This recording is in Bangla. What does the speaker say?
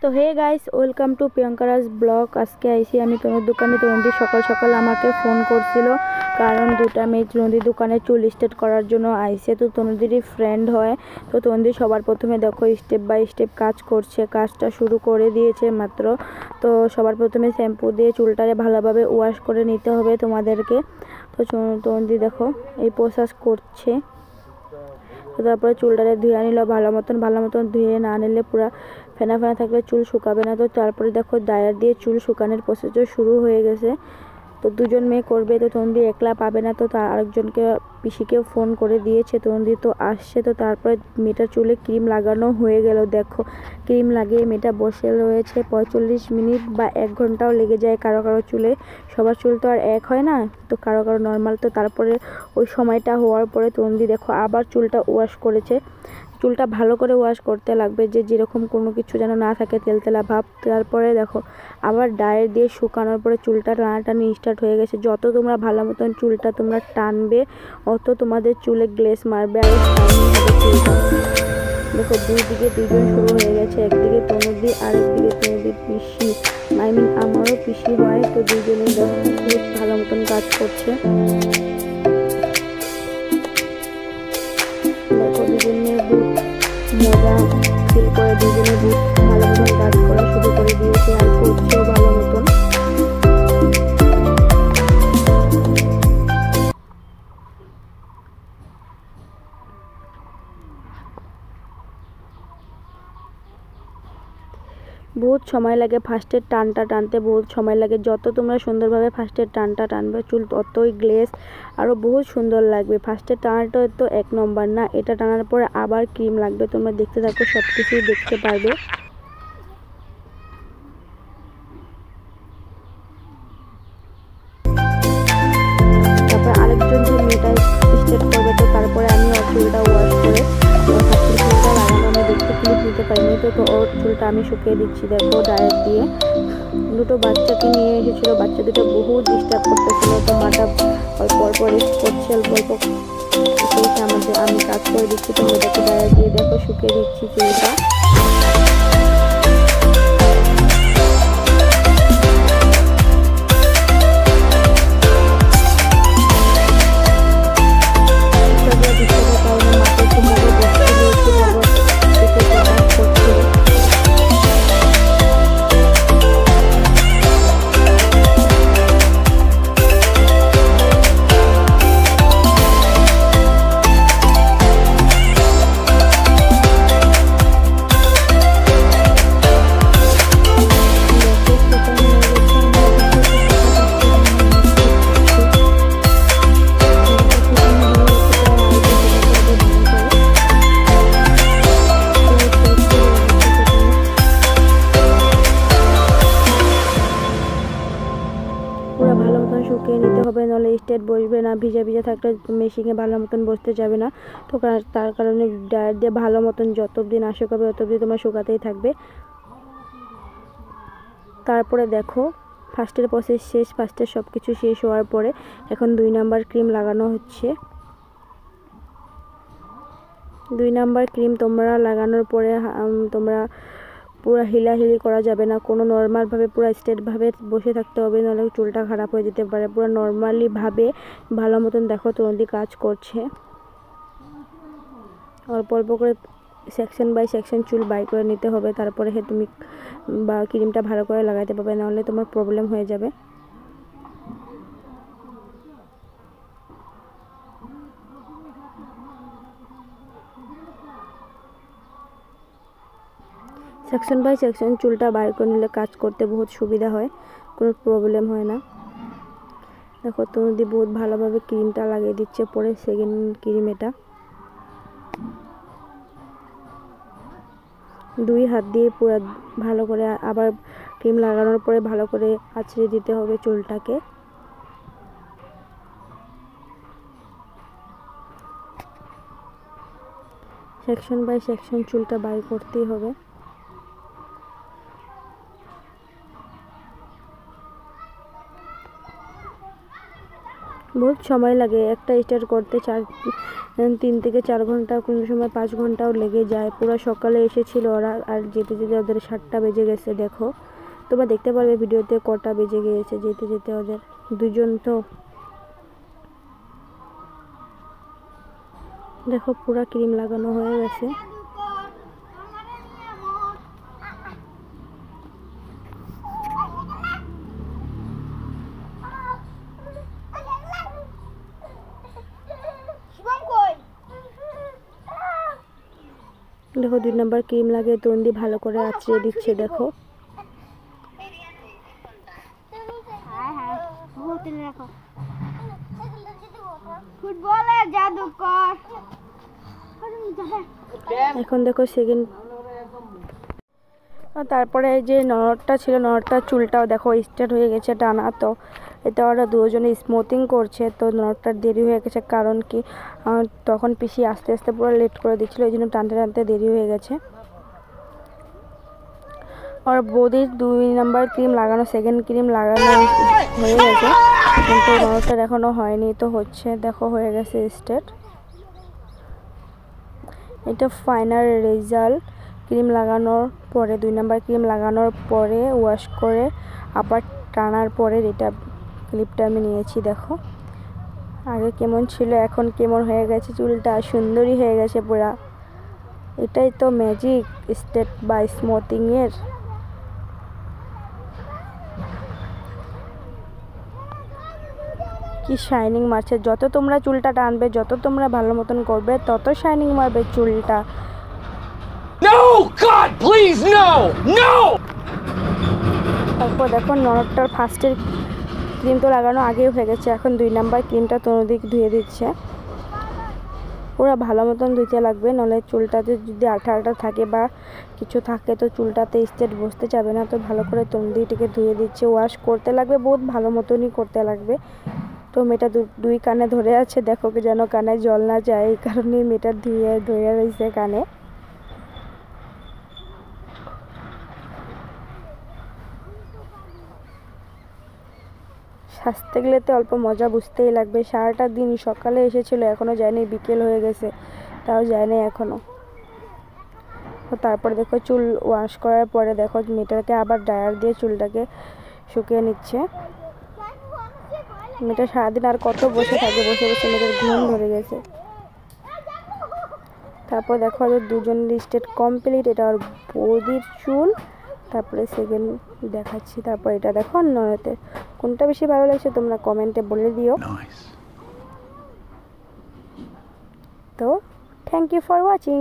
তো hey guys, welcome to Priyankaraj blog. আজকে আইসি আমি তনুর দোকানে। তনুদি সকাল সকাল আমাকে ফোন করছিল, কারণ দুটা মেয়ে তনুদির দোকানে চুল স্ট্রেট করার জন্য আইসে। তো তনুদিরই ফ্রেন্ড হয়। তো তনুদি সবার প্রথমে দেখো স্টেপ বাই স্টেপ কাজ করছে, কাজটা শুরু করে দিয়েছে মাত্র। তো সবার প্রথমে শ্যাম্পু দিয়ে চুলটারে ভালোভাবে ওয়াশ করে নিতে হবে তোমাদেরকে। তো তনুদি দেখো এই প্রসেস করছে। তো তারপরে চুলটারে ধুয়ে নিল ভালো মতন ধুয়ে না নিলে পুরো ফেনা ফেনা থাকলে চুল শুকাবে না। তো তারপরে দেখো ড্রায়ার দিয়ে চুল শুকানোর প্রসেসও শুরু হয়ে গেছে। তো দুজন মেয়ে করবে, তো তনুদি একলা পাবে না, তো তার আরেকজনকে পিসিকেও ফোন করে দিয়েছে। তনুদি তো আসছে। তো তারপরে মেয়েটার চুলে ক্রিম লাগানো হয়ে গেল। দেখো ক্রিম লাগিয়ে মেয়েটা বসে রয়েছে 45 মিনিট বা 1 ঘন্টাও লেগে যায় কারো কারো চুলে। সবার চুল তো আর এক হয় না, তো কারো কারো নর্মাল। তো তারপরে ওই সময়টা হওয়ার পরে তনুদি দেখো আবার চুলটা ওয়াশ করেছে। চুলটা ভালো করে ওয়াশ করতে লাগবে, যে যেরকম কোনো কিছু যেন না থাকে তেলতেলা ভাব। তারপরে দেখো আবার ড্রায়ার দিয়ে শুকানোর পরে চুলটা টানাটানি স্টার্ট হয়ে গেছে। যত তোমরা ভালো মতন চুলটা তোমরা টানবে, অত তোমাদের চুলে গ্লেস মারবে আর শাইনি হবে চুলটা। দেখো দুই দিকে দুজন শুরু হয়ে গেছে, একদিকে তনুদি আর একদিকে তনুদির পিসি। আমারও পিসি হয়। তো দুজনেই দেখো খুব ভালো মতন কাজ করছে। দেখো দুজনে বহুত মজা ফিল করে, দুজনে বহুত ভালো মতন কাজ করা শুরু করে দিয়েছে আর করছেও ভালো মতন। বহুত সময় লাগে ফার্স্টের টানটা টানতে, বহুত সময় লাগে। যত তোমরা সুন্দরভাবে ফার্স্টের টানটা টানবে চুল ততই গ্লেস আরও বহুত সুন্দর লাগবে। ফার্স্টের টানাটা তো 1 নম্বর না, এটা টানার পরে আবার ক্রিম লাগবে। তোমরা দেখতে থাকো, সব কিছুই দেখতে পারবে। তারপরে আরেকজন যে মেয়েটা স্ট্রেট করবে, তো তারপরে আমি ওর চুলটা ওয়াশ করে চুলটা লাগানো আমি দেখতে ক্লিপ নিতে পারিনি। তো ওর চুলটা আমি শুকিয়ে দিচ্ছি দেখো ড্রায়ার দিয়ে। দুটো বাচ্চাকে নিয়ে এসেছিলো, বাচ্চা দুটো বহুত ডিস্টার্ব করতেছিল। তো মাটা অল্প অল্প রেস্ট করছে, অল্প অল্প আমি কাজ করে দিচ্ছি। তো মেয়েটাকে ড্রায়ার দিয়ে দেখো শুকিয়ে দিচ্ছি চুলটা। পুরো ভালো মতন শুকিয়ে নিতে হবে, নাহলে স্ট্রেট বসবে না। ভিজা ভিজা থাকলে মেশিনে ভালো মতন বসতে যাবে না। তো তার কারণে ড্রায়ার দিয়ে ভালো মতন যত দিন আসুক হবে তত দিন তোমার শুকাতেই থাকবে। তারপরে দেখো ফার্স্টের প্রসেস শেষ, ফার্স্টের সব কিছু শেষ হওয়ার পরে এখন 2 নাম্বার ক্রিম লাগানো হচ্ছে। 2 নাম্বার ক্রিম তোমরা লাগানোর পরে তোমরা পুরো হিলাহিলি করা যাবে না, কোনো নর্মালভাবে পুরো স্ট্রেটভাবে বসে থাকতে হবে, নাহলে চুলটা খারাপ হয়ে যেতে পারে। পুরো নর্মালিভাবে ভালো মতন দেখো তনুদি কাজ করছে। অল্প অল্প করে সেকশন বাই সেকশন চুল বাই করে নিতে হবে, তারপরে তুমি বা ক্রিমটা ভালো করে লাগাতে পারবে, নাহলে তোমার প্রবলেম হয়ে যাবে। সেকশন বাই সেকশন চুলটা বাইর করে নিলে কাজ করতে বহুত সুবিধা হয়, কোনো প্রবলেম হয় না। দেখো তনুদি বহুত ভালোভাবে ক্রিমটা লাগিয়ে দিচ্ছে, পরে সেকেন্ড ক্রিম এটা 2 হাত দিয়ে পুরো ভালো করে আবার ক্রিম লাগানোর পরে ভালো করে আঁচড়ে দিতে হবে চুলটাকে। সেকশন বাই সেকশন চুলটা বাইর করতেই হবে। বহুত সময় লাগে একটা স্টার্ট করতে 3 থেকে 4 ঘন্টা, কোনো সময় 5 ঘন্টাও লেগে যায়। পুরো সকালে এসেছিল ওরা, আর যেতে যেতে ওদের 7টা বেজে গেছে। দেখো তোমরা দেখতে পারবে ভিডিওতে কটা বেজে গিয়েছে যেতে যেতে ওদের। দুজন তো দেখো পুরো ক্রিম লাগানো হয়ে গেছে। দেখো 2 নাম্বার ক্রিম লাগিয়ে তন্দি ভালো করে আঁচড়ে দিচ্ছে। দেখো এখন দেখো সেকেন্ড। তারপরে এই যে নরটা ছিল, নরটার চুলটাও দেখো স্টার্ট হয়ে গেছে টানা। তো এটা ওরা দুজনে স্মুথিং করছে। তো নরটার দেরি হয়ে গেছে, কারণ কি তখন পিসি আস্তে আস্তে পুরো লেট করে দিচ্ছিলো, এই জন্য টানতে টানতে দেরি হয়ে গেছে। আর বৌদির 2 নাম্বার ক্রিম লাগানো, সেকেন্ড ক্রিম লাগানো হয়ে গেছে, কিন্তু নরটার এখনো হয়নি। তো হচ্ছে দেখো হয়ে গেছে স্টার্ট। এটা ফাইনাল রেজাল্ট। ক্রিম লাগানোর পরে 2 নাম্বার ক্রিম লাগানোর পরে ওয়াশ করে আবার টানার পরে এটা ক্লিপটা আমি নিয়েছি। দেখো আগে কেমন ছিল এখন কেমন হয়ে গেছে, চুলটা সুন্দরই হয়ে গেছে পুরা। এটাই তো ম্যাজিক স্টেপ বাই স্মুথিং এর। কি শাইনিং মারছে, যত তোমরা চুলটা টানবে, যত তোমরা ভালো মতন করবে, তত শাইনিং মারবে চুলটা। No, God, please, no, no! তারপর দেখো নরটার ফার্স্টের ক্রিম তো লাগানো আগেই হয়ে গেছে, এখন 2 নাম্বার ক্রিমটা তনুদিক ধুয়ে দিচ্ছে। পুরো ভালো মতন ধুতে লাগবে, নাহলে চুলটাতে যদি আঠা আঠা থাকে বা কিছু থাকে তো চুলটাতে স্ট্রেট বসতে যাবে না। তো ভালো করে তনুদিটিকে ধুয়ে দিচ্ছে, ওয়াশ করতে লাগবে, বহুত ভালো মতনই করতে লাগবে। তো মেয়েটা 2 কানে ধরে আছে, দেখো যেন কানে জল না যায়, এই কারণেই মেয়েটা ধরে রয়েছে কানে। সাজতে গেলে তো অল্প মজা বুঝতেই লাগবে। সারাটা দিন সকালে এসেছিল, এখনো যায়নি, বিকেল হয়ে গেছে তাও যায়নি এখনো। তারপরে দেখো চুল ওয়াশ করার পরে দেখো মেয়েটাকে আবার ড্রায়ার দিয়ে চুলটাকে শুকিয়ে নিচ্ছে। মেয়েটা সারাদিন আর কত বসে থাকে, বসে বসে মেয়েটার ঘুম ধরে গেছে। তারপর দেখো ওদের দুজনের স্টেট কমপ্লিট। এটা আর বৌদির চুল, তারপরে সেকেন্ড দেখাচ্ছি। তারপর এটা দেখো নয়তে, কোনটা বেশি ভালো লাগছে তোমরা কমেন্টে বলে দিও। তো থ্যাংক ইউ ফর ওয়াচিং।